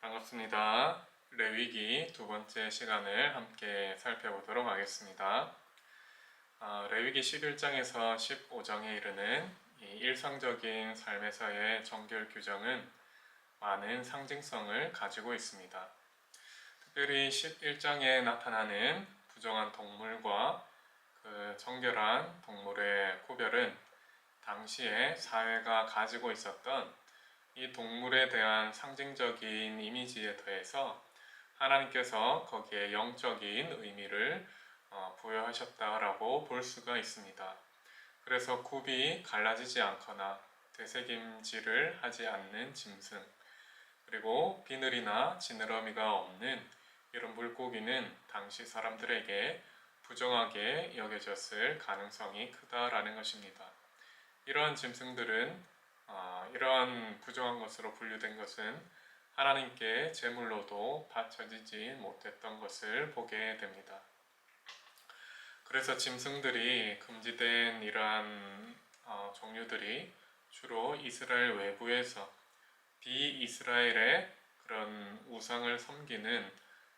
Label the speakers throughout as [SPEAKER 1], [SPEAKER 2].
[SPEAKER 1] 반갑습니다. 레위기 두 번째 시간을 함께 살펴보도록 하겠습니다. 레위기 11장에서 15장에 이르는 이 일상적인 삶에서의 정결 규정은 많은 상징성을 가지고 있습니다. 특별히 11장에 나타나는 부정한 동물과 그 정결한 동물의 구별은 당시에 사회가 가지고 있었던 이 동물에 대한 상징적인 이미지에 더해서 하나님께서 거기에 영적인 의미를 부여하셨다라고 볼 수가 있습니다. 그래서 굽이 갈라지지 않거나 되새김질을 하지 않는 짐승, 그리고 비늘이나 지느러미가 없는 이런 물고기는 당시 사람들에게 부정하게 여겨졌을 가능성이 크다라는 것입니다. 이러한 짐승들은 이러한 부정한 것으로 분류된 것은 하나님께 제물로도 바쳐지지 못했던 것을 보게 됩니다. 그래서 짐승들이 금지된 이러한 종류들이 주로 이스라엘 외부에서 비이스라엘의 그런 우상을 섬기는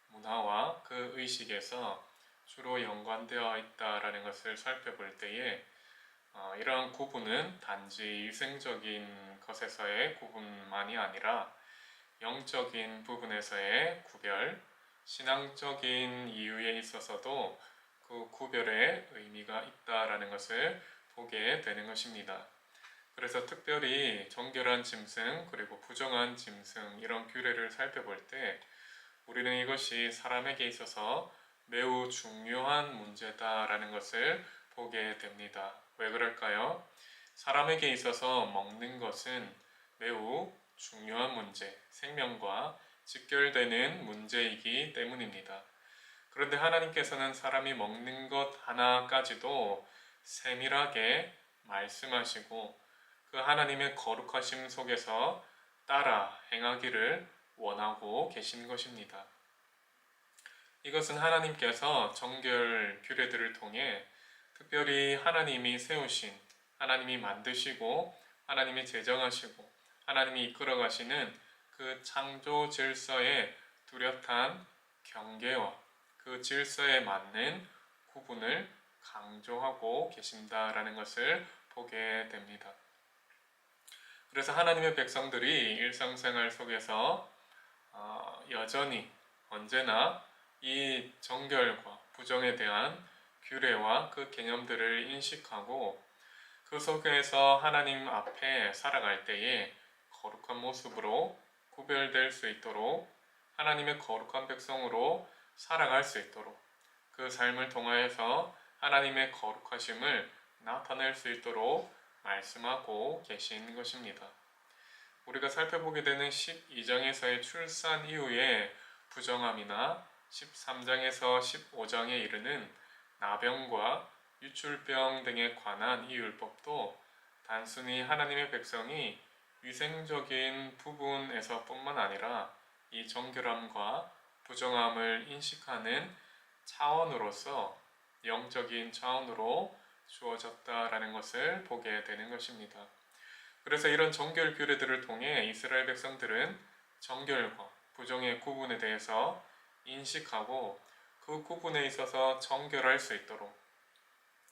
[SPEAKER 1] 문화와 그 의식에서 주로 연관되어 있다라는 것을 살펴볼 때에 이러한 구분은 단지 위생적인 것에서의 구분만이 아니라 영적인 부분에서의 구별, 신앙적인 이유에 있어서도 그 구별의 의미가 있다라는 것을 보게 되는 것입니다. 그래서 특별히 정결한 짐승 그리고 부정한 짐승 이런 규례를 살펴볼 때 우리는 이것이 사람에게 있어서 매우 중요한 문제다라는 것을 보게 됩니다. 왜 그럴까요? 사람에게 있어서 먹는 것은 매우 중요한 문제, 생명과 직결되는 문제이기 때문입니다. 그런데 하나님께서는 사람이 먹는 것 하나까지도 세밀하게 말씀하시고 그 하나님의 거룩하심 속에서 따라 행하기를 원하고 계신 것입니다. 이것은 하나님께서 정결 규례들을 통해 특별히 하나님이 세우신, 하나님이 만드시고, 하나님이 제정하시고, 하나님이 이끌어 가시는 그 창조 질서의 뚜렷한 경계와 그 질서에 맞는 구분을 강조하고 계신다라는 것을 보게 됩니다. 그래서 하나님의 백성들이 일상생활 속에서 여전히 언제나 이 정결과 부정에 대한 규례와 그 개념들을 인식하고 그 속에서 하나님 앞에 살아갈 때에 거룩한 모습으로 구별될 수 있도록 하나님의 거룩한 백성으로 살아갈 수 있도록 그 삶을 통하여서 하나님의 거룩하심을 나타낼 수 있도록 말씀하고 계신 것입니다. 우리가 살펴보게 되는 12장에서의 출산 이후의 부정함이나 13장에서 15장에 이르는 나병과 유출병 등에 관한 이 율법도 단순히 하나님의 백성이 위생적인 부분에서 뿐만 아니라 이 정결함과 부정함을 인식하는 차원으로서 영적인 차원으로 주어졌다라는 것을 보게 되는 것입니다. 그래서 이런 정결 규례들을 통해 이스라엘 백성들은 정결과 부정의 구분에 대해서 인식하고 그 구분에 있어서 정결할 수 있도록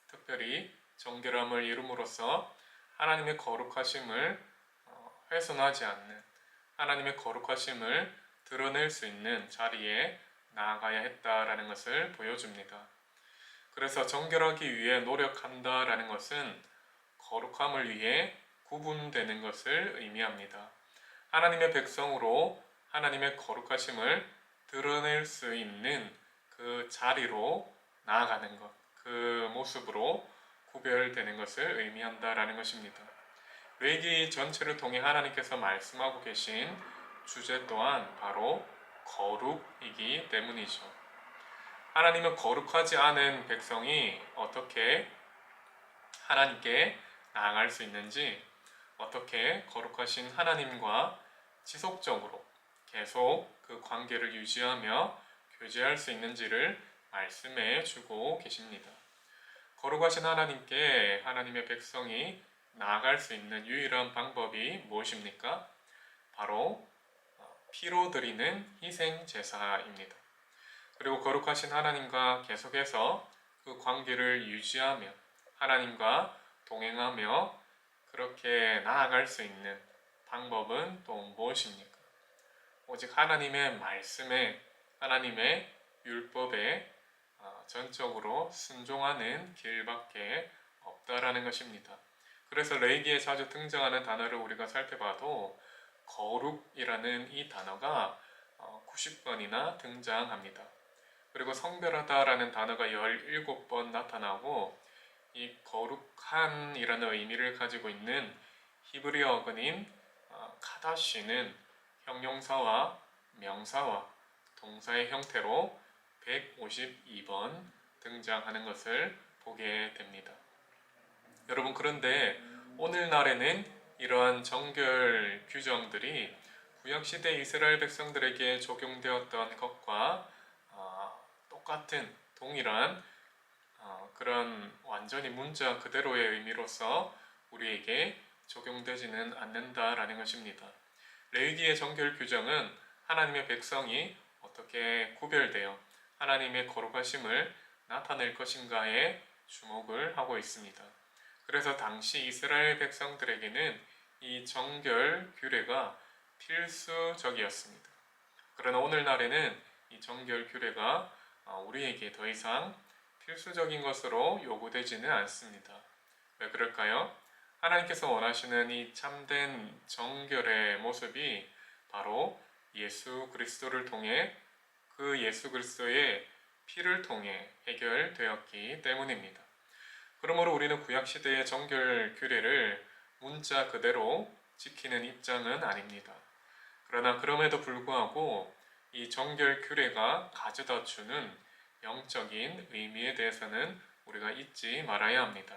[SPEAKER 1] 특별히 정결함을 이룸으로써 하나님의 거룩하심을 훼손하지 않는 하나님의 거룩하심을 드러낼 수 있는 자리에 나아가야 했다라는 것을 보여줍니다. 그래서 정결하기 위해 노력한다라는 것은 거룩함을 위해 구분되는 것을 의미합니다. 하나님의 백성으로 하나님의 거룩하심을 드러낼 수 있는 그 자리로 나아가는 것, 그 모습으로 구별되는 것을 의미한다라는 것입니다. 레위기 전체를 통해 하나님께서 말씀하고 계신 주제 또한 바로 거룩이기 때문이죠. 하나님은 거룩하지 않은 백성이 어떻게 하나님께 나아갈 수 있는지, 어떻게 거룩하신 하나님과 지속적으로 계속 그 관계를 유지하며 교제할 수 있는지를 말씀해 주고 계십니다. 거룩하신 하나님께 하나님의 백성이 나아갈 수 있는 유일한 방법이 무엇입니까? 바로 피로 드리는 희생 제사입니다. 그리고 거룩하신 하나님과 계속해서 그 관계를 유지하며 하나님과 동행하며 그렇게 나아갈 수 있는 방법은 또 무엇입니까? 오직 하나님의 말씀에, 하나님의 율법에 전적으로 순종하는 길밖에 없다라는 것입니다. 그래서 레위기에 자주 등장하는 단어를 우리가 살펴봐도 거룩이라는 이 단어가 90번이나 등장합니다. 그리고 성별하다라는 단어가 17번 나타나고 이 거룩한이라는 의미를 가지고 있는 히브리어 어근인 카다시는 형용사와 명사와 동사의 형태로 152번 등장하는 것을 보게 됩니다. 여러분, 그런데 오늘날에는 이러한 정결 규정들이 구약시대 이스라엘 백성들에게 적용되었던 것과 똑같은 동일한 그런 완전히 문자 그대로의 의미로서 우리에게 적용되지는 않는다라는 것입니다. 레위기의 정결 규정은 하나님의 백성이 어떻게 구별되어 하나님의 거룩하심을 나타낼 것인가에 주목을 하고 있습니다. 그래서 당시 이스라엘 백성들에게는 이 정결 규례가 필수적이었습니다. 그러나 오늘날에는 이 정결 규례가 우리에게 더 이상 필수적인 것으로 요구되지는 않습니다. 왜 그럴까요? 하나님께서 원하시는 이 참된 정결의 모습이 바로 예수 그리스도를 통해 그 예수 그리스도의 피를 통해 해결되었기 때문입니다. 그러므로 우리는 구약시대의 정결 규례를 문자 그대로 지키는 입장은 아닙니다. 그러나 그럼에도 불구하고 이 정결 규례가 가져다 주는 영적인 의미에 대해서는 우리가 잊지 말아야 합니다.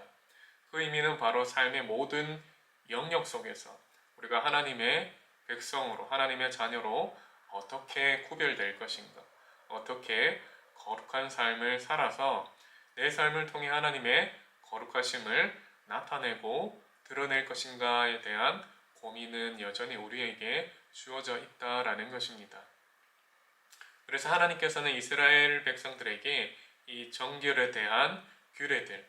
[SPEAKER 1] 그 의미는 바로 삶의 모든 영역 속에서 우리가 하나님의 백성으로, 하나님의 자녀로 어떻게 구별될 것인가, 어떻게 거룩한 삶을 살아서 내 삶을 통해 하나님의 거룩하심을 나타내고 드러낼 것인가에 대한 고민은 여전히 우리에게 주어져 있다라는 것입니다. 그래서 하나님께서는 이스라엘 백성들에게 이 정결에 대한 규례들,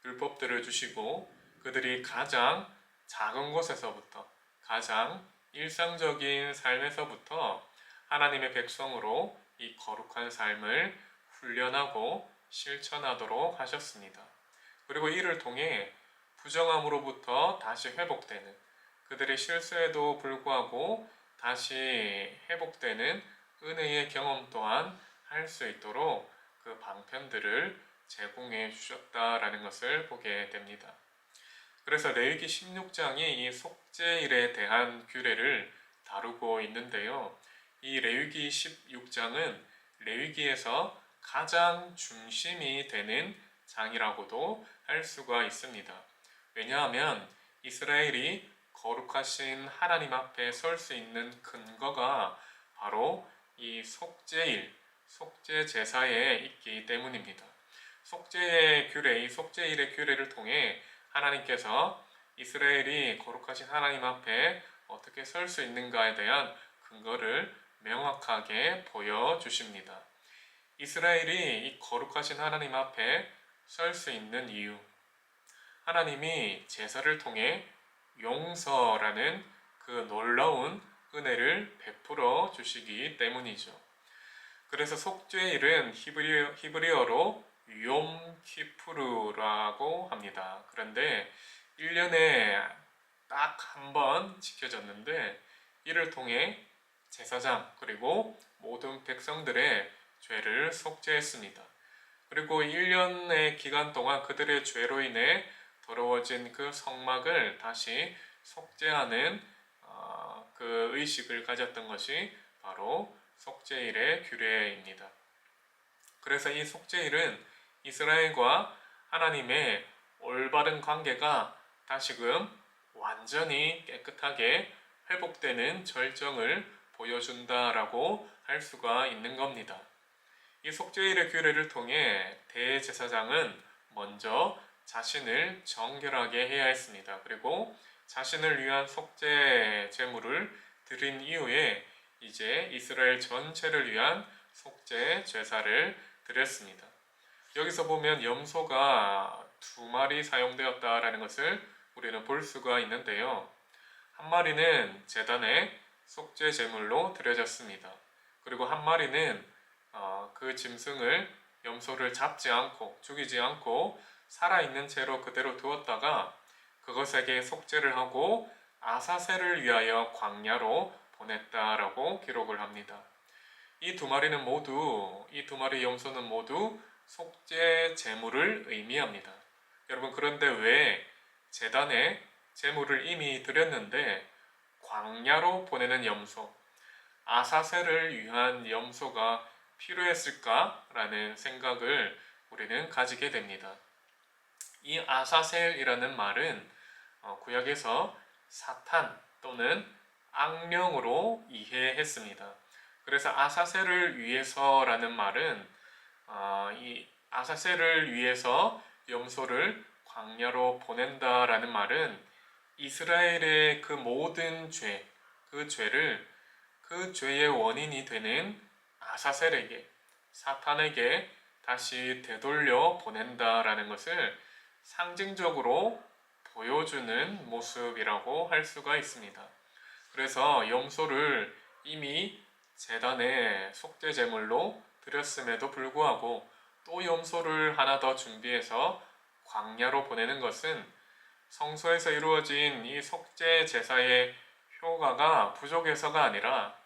[SPEAKER 1] 율법들을 주시고 그들이 가장 작은 곳에서부터 가장 일상적인 삶에서부터 하나님의 백성으로 이 거룩한 삶을 훈련하고 실천하도록 하셨습니다. 그리고 이를 통해 부정함으로부터 다시 회복되는, 그들의 실수에도 불구하고 다시 회복되는 은혜의 경험 또한 할 수 있도록 그 방편들을 제공해 주셨다라는 것을 보게 됩니다. 그래서 레위기 16장이 이 속죄일에 대한 규례를 다루고 있는데요. 이 레위기 16장은 레위기에서 가장 중심이 되는 장이라고도 할 수가 있습니다. 왜냐하면 이스라엘이 거룩하신 하나님 앞에 설 수 있는 근거가 바로 이 속죄일, 속죄 제사에 있기 때문입니다. 속죄의 규례, 이 속죄일의 규례를 통해 하나님께서 이스라엘이 거룩하신 하나님 앞에 어떻게 설 수 있는가에 대한 근거를 명확하게 보여주십니다. 이스라엘이 이 거룩하신 하나님 앞에 설 수 있는 이유, 하나님이 제사를 통해 용서라는 그 놀라운 은혜를 베풀어 주시기 때문이죠. 그래서 속죄일은 히브리어로 욤키푸르라고 합니다. 그런데 1년에 딱 한 번 지켜졌는데 이를 통해 제사장 그리고 모든 백성들의 죄를 속죄했습니다. 그리고 1년의 기간 동안 그들의 죄로 인해 더러워진 그 성막을 다시 속죄하는 그 의식을 가졌던 것이 바로 속죄일의 규례입니다. 그래서 이 속죄일은 이스라엘과 하나님의 올바른 관계가 다시금 완전히 깨끗하게 회복되는 절정을 보여준다라고 할 수가 있는 겁니다. 이 속죄일의 규례를 통해 대제사장은 먼저 자신을 정결하게 해야 했습니다. 그리고 자신을 위한 속죄 제물을 드린 이후에 이제 이스라엘 전체를 위한 속죄 제사를 드렸습니다. 여기서 보면 염소가 두 마리 사용되었다라는 것을 우리는 볼 수가 있는데요. 한 마리는 제단에 속죄 제물로 드려졌습니다. 그리고 한 마리는 그 짐승을 염소를 잡지 않고 죽이지 않고 살아있는 채로 그대로 두었다가 그것에게 속죄를 하고 아사셀을 위하여 광야로 보냈다라고 기록을 합니다. 이 두 마리 염소는 모두 속죄 제물을 의미합니다. 여러분, 그런데 왜 제단에 제물을 이미 드렸는데 광야로 보내는 염소, 아사셀을 위한 염소가 필요했을까라는 생각을 우리는 가지게 됩니다. 이 아사셀이라는 말은 구약에서 사탄 또는 악령으로 이해했습니다. 그래서 아사셀을 위해서라는 말은 이 아사셀을 위해서 염소를 광야로 보낸다라는 말은 이스라엘의 그 모든 죄, 그 죄의 원인이 되는 아사셀에게, 사탄에게 다시 되돌려 보낸다라는 것을 상징적으로 보여주는 모습이라고 할 수가 있습니다. 그래서 염소를 이미 제단에 속죄 제물로 드렸음에도 불구하고 또 염소를 하나 더 준비해서 광야로 보내는 것은 성소에서 이루어진 이 속죄 제사의 효과가 부족해서가 아니라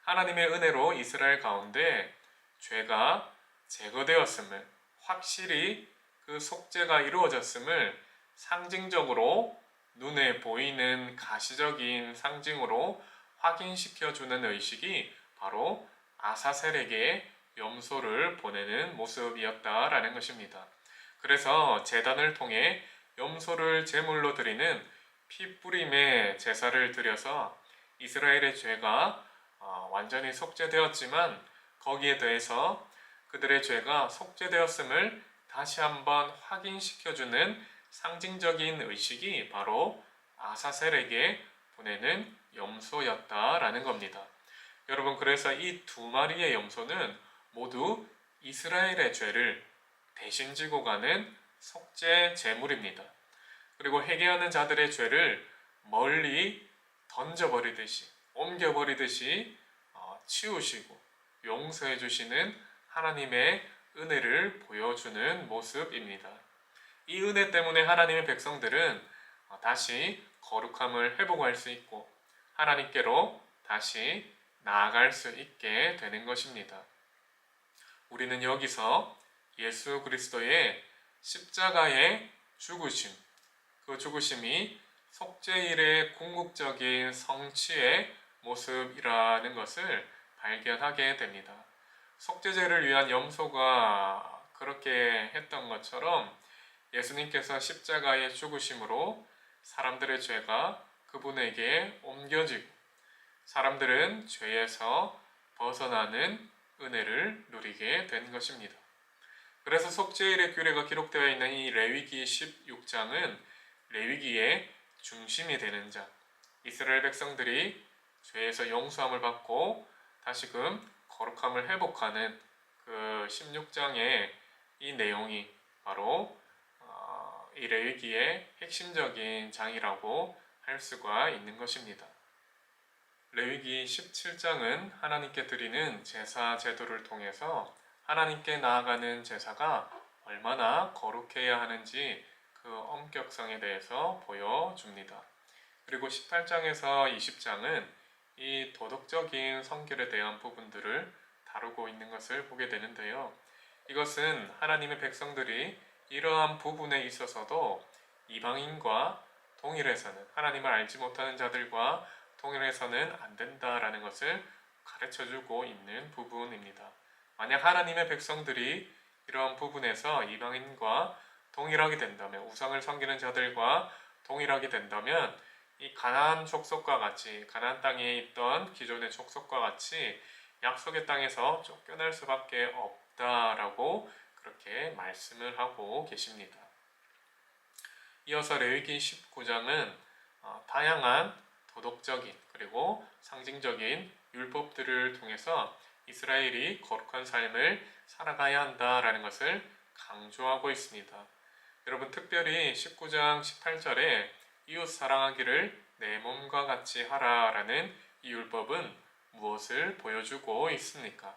[SPEAKER 1] 하나님의 은혜로 이스라엘 가운데 죄가 제거되었음을, 확실히 그 속죄가 이루어졌음을 상징적으로 눈에 보이는 가시적인 상징으로 확인시켜주는 의식이 바로 아사셀에게 염소를 보내는 모습이었다라는 것입니다. 그래서 제단을 통해 염소를 제물로 드리는 피뿌림의 제사를 드려서 이스라엘의 죄가 완전히 속죄되었지만 거기에 대해서 그들의 죄가 속죄되었음을 다시 한번 확인시켜주는 상징적인 의식이 바로 아사셀에게 보내는 염소였다라는 겁니다. 여러분, 그래서 이 두 마리의 염소는 모두 이스라엘의 죄를 대신 지고 가는 속죄 제물입니다. 그리고 회개하는 자들의 죄를 멀리 던져버리듯이, 옮겨버리듯이 치우시고 용서해 주시는 하나님의 은혜를 보여주는 모습입니다. 이 은혜 때문에 하나님의 백성들은 다시 거룩함을 회복할 수 있고 하나님께로 다시 나아갈 수 있게 되는 것입니다. 우리는 여기서 예수 그리스도의 십자가의 죽으심, 그 죽으심이 속죄일의 궁극적인 성취의 모습이라는 것을 발견하게 됩니다. 속죄제를 위한 염소가 그렇게 했던 것처럼 예수님께서 십자가의 죽으심으로 사람들의 죄가 그분에게 옮겨지고 사람들은 죄에서 벗어나는 은혜를 누리게 된 것입니다. 그래서 속죄일의 규례가 기록되어 있는 이 레위기 16장은 레위기의 중심이 되는 자, 이스라엘 백성들이 죄에서 용서함을 받고 다시금 거룩함을 회복하는 그 16장의 이 내용이 바로 이 레위기의 핵심적인 장이라고 할 수가 있는 것입니다. 레위기 17장은 하나님께 드리는 제사 제도를 통해서 하나님께 나아가는 제사가 얼마나 거룩해야 하는지 그 엄격성에 대해서 보여줍니다. 그리고 18장에서 20장은 이 도덕적인 성결에 대한 부분들을 다루고 있는 것을 보게 되는데요. 이것은 하나님의 백성들이 이러한 부분에 있어서도 이방인과 동일해서는, 하나님을 알지 못하는 자들과 동일해서는 안 된다라는 것을 가르쳐주고 있는 부분입니다. 만약 하나님의 백성들이 이러한 부분에서 이방인과 동일하게 된다면, 우상을 섬기는 자들과 동일하게 된다면 이 가나안 족속과 같이, 가나안 땅에 있던 기존의 족속과 같이 약속의 땅에서 쫓겨날 수밖에 없다라고 그렇게 말씀을 하고 계십니다. 이어서 레위기 19장은 다양한 도덕적인 그리고 상징적인 율법들을 통해서 이스라엘이 거룩한 삶을 살아가야 한다라는 것을 강조하고 있습니다. 여러분, 특별히 19장 18절에 이웃 사랑하기를 내 몸과 같이 하라라는 이 율법은 무엇을 보여주고 있습니까?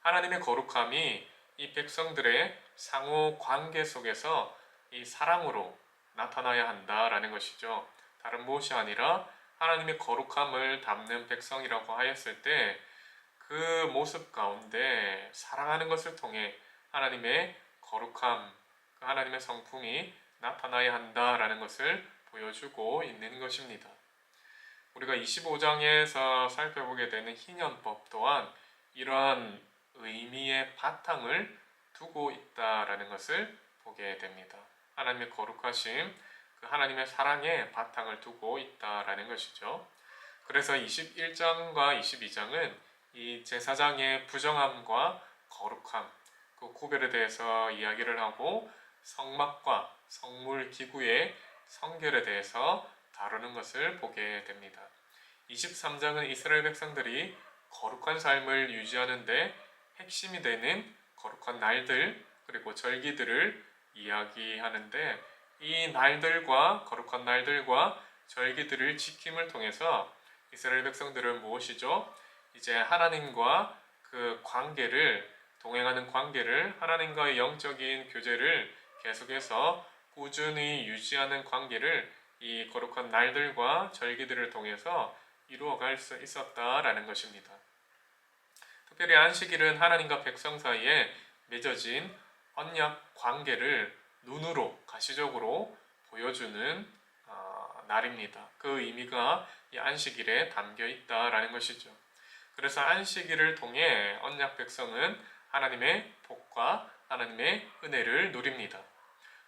[SPEAKER 1] 하나님의 거룩함이 이 백성들의 상호 관계 속에서 이 사랑으로 나타나야 한다라는 것이죠. 다른 무엇이 아니라 하나님의 거룩함을 담는 백성이라고 하였을 때 그 모습 가운데 사랑하는 것을 통해 하나님의 거룩함, 하나님의 성품이 나타나야 한다라는 것을 보여주고 있는 것입니다. 우리가 25장에서 살펴보게 되는 희년법 또한 이러한 의미의 바탕을 두고 있다라는 것을 보게 됩니다. 하나님의 거룩하심, 그 하나님의 사랑에 바탕을 두고 있다라는 것이죠. 그래서 21장과 22장은 이 제사장의 부정함과 거룩함, 그 구별에 대해서 이야기를 하고 성막과 성물 기구의 성결에 대해서 다루는 것을 보게 됩니다. 23장은 이스라엘 백성들이 거룩한 삶을 유지하는데 핵심이 되는 거룩한 날들 그리고 절기들을 이야기하는데 이 날들과 거룩한 날들과 절기들을 지킴을 통해서 이스라엘 백성들은 무엇이죠? 이제 하나님과 그 관계를 동행하는 관계를 하나님과의 영적인 교제를 계속해서 꾸준히 유지하는 관계를 이 거룩한 날들과 절기들을 통해서 이루어갈 수 있었다라는 것입니다. 특별히 안식일은 하나님과 백성 사이에 맺어진 언약 관계를 눈으로 가시적으로 보여주는 날입니다. 그 의미가 이 안식일에 담겨 있다라는 것이죠. 그래서 안식일을 통해 언약 백성은 하나님의 복과 하나님의 은혜를 누립니다.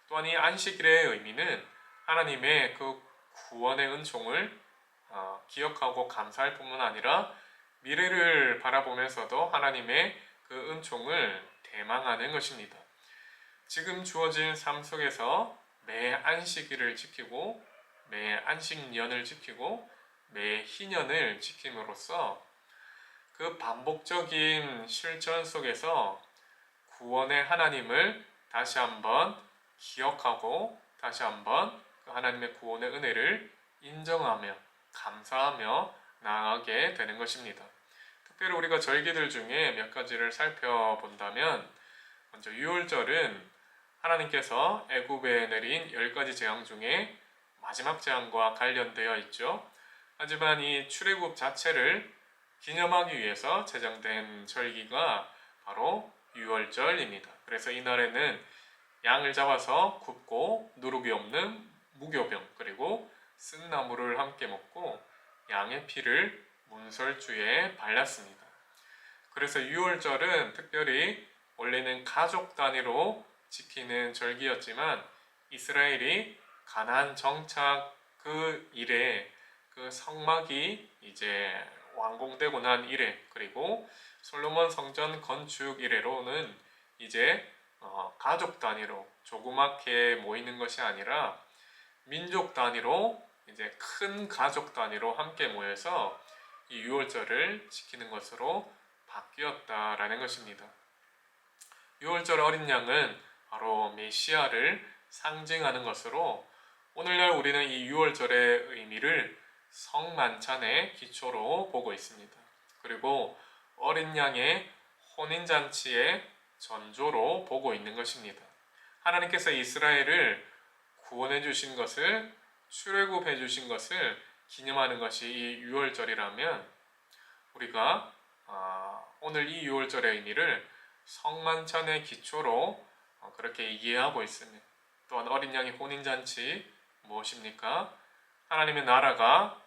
[SPEAKER 1] 또한 이 안식일의 의미는 하나님의 그 구원의 은총을 기억하고 감사할 뿐만 아니라 미래를 바라보면서도 하나님의 그 은총을 대망하는 것입니다. 지금 주어진 삶 속에서 매 안식일을 지키고 매 안식년을 지키고 매 희년을 지킴으로써 그 반복적인 실천 속에서 구원의 하나님을 다시 한번 기억하고 다시 한번 그 하나님의 구원의 은혜를 인정하며 감사하며 나아가게 되는 것입니다. 특별히 우리가 절기들 중에 몇 가지를 살펴본다면 먼저 유월절은 하나님께서 애굽에 내린 10가지 재앙 중에 마지막 재앙과 관련되어 있죠. 하지만 이 출애굽 자체를 기념하기 위해서 제정된 절기가 바로 유월절입니다. 그래서 이날에는 양을 잡아서 굽고 누룩이 없는 무교병 그리고 쓴 나물을 함께 먹고 양의 피를 문설주에 발랐습니다. 그래서 유월절은 특별히 원래는 가족 단위로 지키는 절기였지만 이스라엘이 가나안 정착 그 이래 그 성막이 이제 완공되고 난 이래 그리고 솔로몬 성전 건축 이래로는 이제 가족 단위로 조그맣게 모이는 것이 아니라 민족 단위로 이제 큰 가족 단위로 함께 모여서 이 유월절을 지키는 것으로 바뀌었다라는 것입니다. 유월절 어린 양은 바로 메시아를 상징하는 것으로 오늘날 우리는 이 유월절의 의미를 성만찬의 기초로 보고 있습니다. 그리고 어린 양의 혼인잔치의 전조로 보고 있는 것입니다. 하나님께서 이스라엘을 구원해 주신 것을 출애굽해 주신 것을 기념하는 것이 이 유월절이라면 우리가 오늘 이 유월절의 의미를 성만찬의 기초로 그렇게 이해하고 있습니다. 또한 어린 양의 혼인잔치 무엇입니까? 하나님의 나라가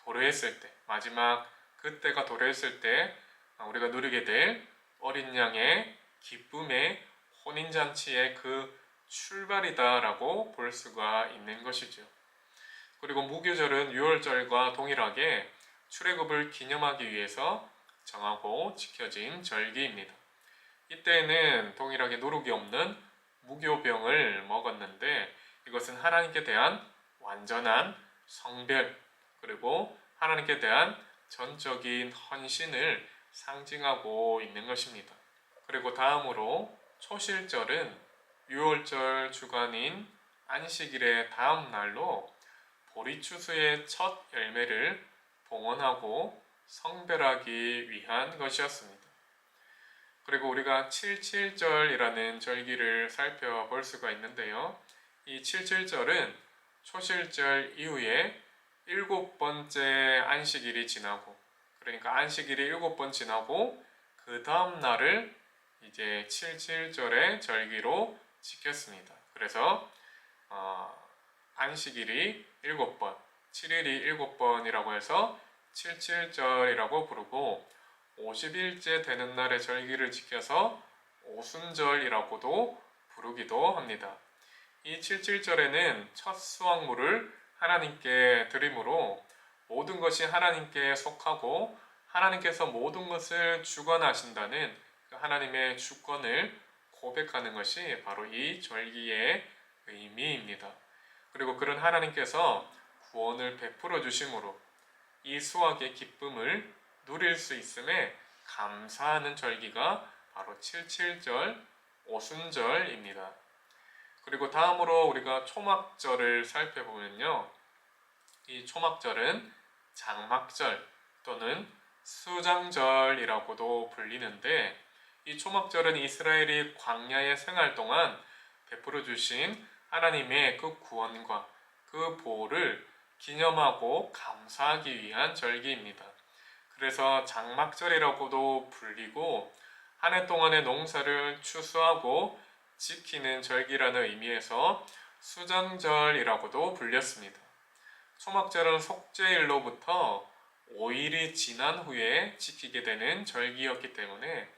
[SPEAKER 1] 도래했을 때 마지막 그때가 도래했을 때 우리가 누리게 될 어린 양의 기쁨의 혼인잔치의 그 출발이다라고 볼 수가 있는 것이죠. 그리고 무교절은 유월절과 동일하게 출애굽을 기념하기 위해서 정하고 지켜진 절기입니다. 이때에는 동일하게 누룩이 없는 무교병을 먹었는데 이것은 하나님께 대한 완전한 성별 그리고 하나님께 대한 전적인 헌신을 상징하고 있는 것입니다. 그리고 다음으로 초실절은 유월절 주간인 안식일의 다음 날로 보리추수의 첫 열매를 봉헌하고 성별하기 위한 것이었습니다. 그리고 우리가 칠칠절이라는 절기를 살펴볼 수가 있는데요. 이 칠칠절은 초실절 이후에 7번째 안식일이 지나고, 그러니까 안식일이 7번 지나고 그 다음 날을 이제 칠칠절의 절기로 지켰습니다. 그래서 안식일이 7번, 7일이 7번이라고 해서 칠칠절이라고 부르고, 50일째 되는 날의 절기를 지켜서 오순절이라고도 부르기도 합니다. 이 칠칠절에는 첫 수확물을 하나님께 드림으로 모든 것이 하나님께 속하고 하나님께서 모든 것을 주관하신다는 그 하나님의 주권을 고백하는 것이 바로 이 절기의 의미입니다. 그리고 그런 하나님께서 구원을 베풀어 주심으로 이 수확의 기쁨을 누릴 수 있음에 감사하는 절기가 바로 칠칠절, 오순절입니다. 그리고 다음으로 우리가 초막절을 살펴보면요. 이 초막절은 장막절 또는 수장절이라고도 불리는데, 이 초막절은 이스라엘이 광야의 생활 동안 베풀어 주신 하나님의 그 구원과 그 보호를 기념하고 감사하기 위한 절기입니다. 그래서 장막절이라고도 불리고 한 해 동안의 농사를 추수하고 지키는 절기라는 의미에서 수장절이라고도 불렸습니다. 초막절은 속죄일로부터 5일이 지난 후에 지키게 되는 절기였기 때문에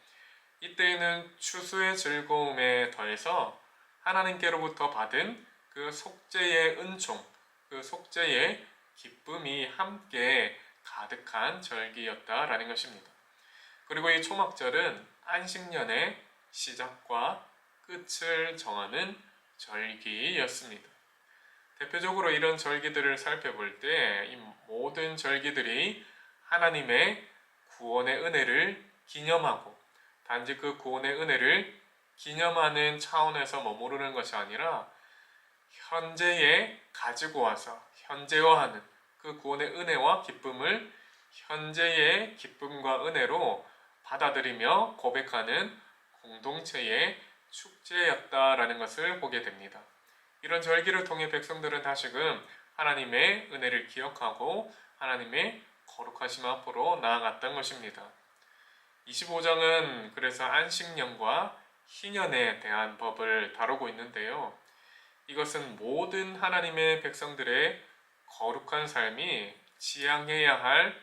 [SPEAKER 1] 이때에는 추수의 즐거움에 더해서 하나님께로부터 받은 그 속죄의 은총, 그 속죄의 기쁨이 함께 가득한 절기였다라는 것입니다. 그리고 이 초막절은 안식년의 시작과 끝을 정하는 절기였습니다. 대표적으로 이런 절기들을 살펴볼 때 이 모든 절기들이 하나님의 구원의 은혜를 기념하고 단지 그 구원의 은혜를 기념하는 차원에서 머무르는 것이 아니라 현재에 가지고 와서 현재화하는 그 구원의 은혜와 기쁨을 현재의 기쁨과 은혜로 받아들이며 고백하는 공동체의 축제였다라는 것을 보게 됩니다. 이런 절기를 통해 백성들은 다시금 하나님의 은혜를 기억하고 하나님의 거룩하심 앞으로 나아갔던 것입니다. 25장은 그래서 안식년과 희년에 대한 법을 다루고 있는데요. 이것은 모든 하나님의 백성들의 거룩한 삶이 지향해야 할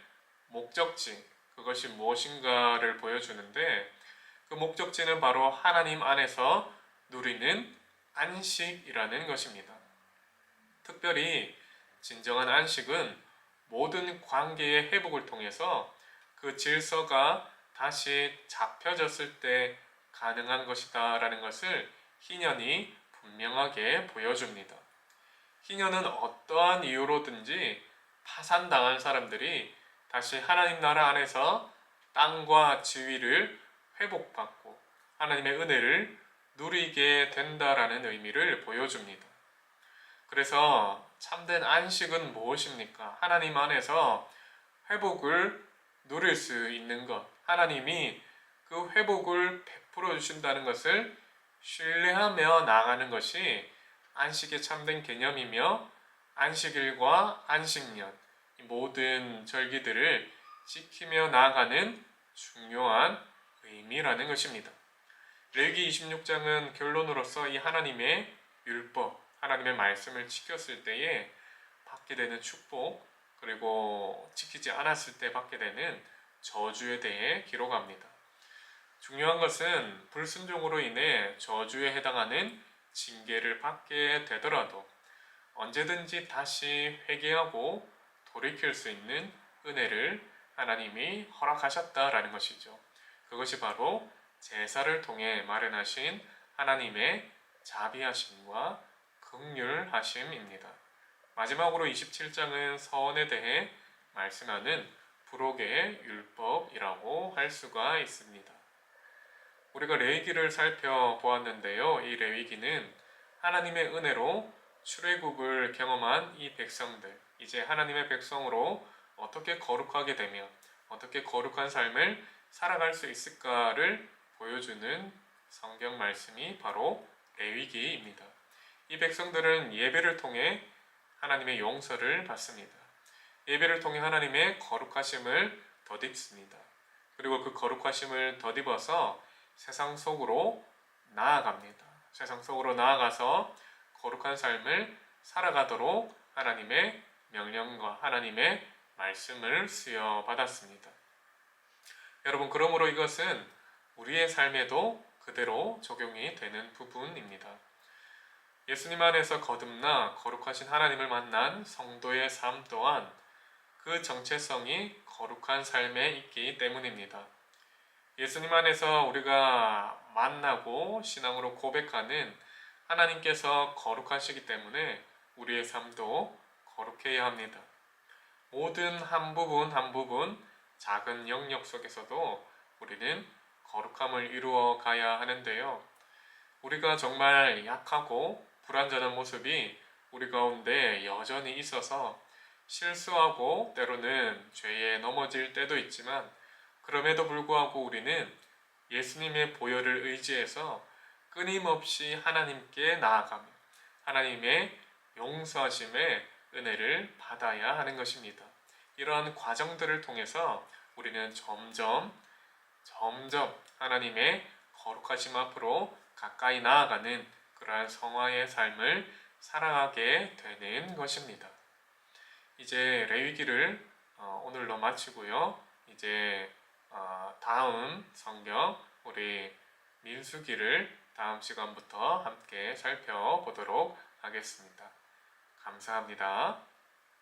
[SPEAKER 1] 목적지, 그것이 무엇인가를 보여주는데, 그 목적지는 바로 하나님 안에서 누리는 안식이라는 것입니다. 특별히 진정한 안식은 모든 관계의 회복을 통해서 그 질서가 다시 잡혀졌을 때 가능한 것이다 라는 것을 희년이 분명하게 보여줍니다. 희년은 어떠한 이유로든지 파산당한 사람들이 다시 하나님 나라 안에서 땅과 지위를 회복받고 하나님의 은혜를 누리게 된다라는 의미를 보여줍니다. 그래서 참된 안식은 무엇입니까? 하나님 안에서 회복을 누릴 수 있는 것, 하나님이 그 회복을 베풀어 주신다는 것을 신뢰하며 나아가는 것이 안식의 참된 개념이며, 안식일과 안식년, 모든 절기들을 지키며 나아가는 중요한 의미라는 것입니다. 레위기 26장은 결론으로서 이 하나님의 율법, 하나님의 말씀을 지켰을 때에 받게 되는 축복, 그리고 지키지 않았을 때 받게 되는 저주에 대해 기록합니다. 중요한 것은 불순종으로 인해 저주에 해당하는 징계를 받게 되더라도 언제든지 다시 회개하고 돌이킬 수 있는 은혜를 하나님이 허락하셨다라는 것이죠. 그것이 바로 제사를 통해 마련하신 하나님의 자비하심과 긍휼하심입니다. 마지막으로 27장은 서원에 대해 말씀하는 부록의 율법이라고 할 수가 있습니다. 우리가 레위기를 살펴보았는데요. 이 레위기는 하나님의 은혜로 출애굽을 경험한 이 백성들, 이제 하나님의 백성으로 어떻게 거룩하게 되며 어떻게 거룩한 삶을 살아갈 수 있을까를 보여주는 성경 말씀이 바로 레위기입니다. 이 백성들은 예배를 통해 하나님의 용서를 받습니다. 예배를 통해 하나님의 거룩하심을 덧입습니다. 그리고 그 거룩하심을 덧입어서 세상 속으로 나아갑니다. 세상 속으로 나아가서 거룩한 삶을 살아가도록 하나님의 명령과 하나님의 말씀을 수여받았습니다. 여러분, 그러므로 이것은 우리의 삶에도 그대로 적용이 되는 부분입니다. 예수님 안에서 거듭나 거룩하신 하나님을 만난 성도의 삶 또한 그 정체성이 거룩한 삶에 있기 때문입니다. 예수님 안에서 우리가 만나고 신앙으로 고백하는 하나님께서 거룩하시기 때문에 우리의 삶도 거룩해야 합니다. 모든 한 부분 한 부분 작은 영역 속에서도 우리는 거룩함을 이루어 가야 하는데요. 우리가 정말 약하고 불완전한 모습이 우리 가운데 여전히 있어서 실수하고 때로는 죄에 넘어질 때도 있지만 그럼에도 불구하고 우리는 예수님의 보혈을 의지해서 끊임없이 하나님께 나아가며 하나님의 용서하심의 은혜를 받아야 하는 것입니다. 이러한 과정들을 통해서 우리는 점점 하나님의 거룩하심 앞으로 가까이 나아가는 그러한 성화의 삶을 살아가게 되는 것입니다. 이제 레위기를 오늘로 마치고요. 이제 다음 성경 우리 민수기를 다음 시간부터 함께 살펴보도록 하겠습니다. 감사합니다.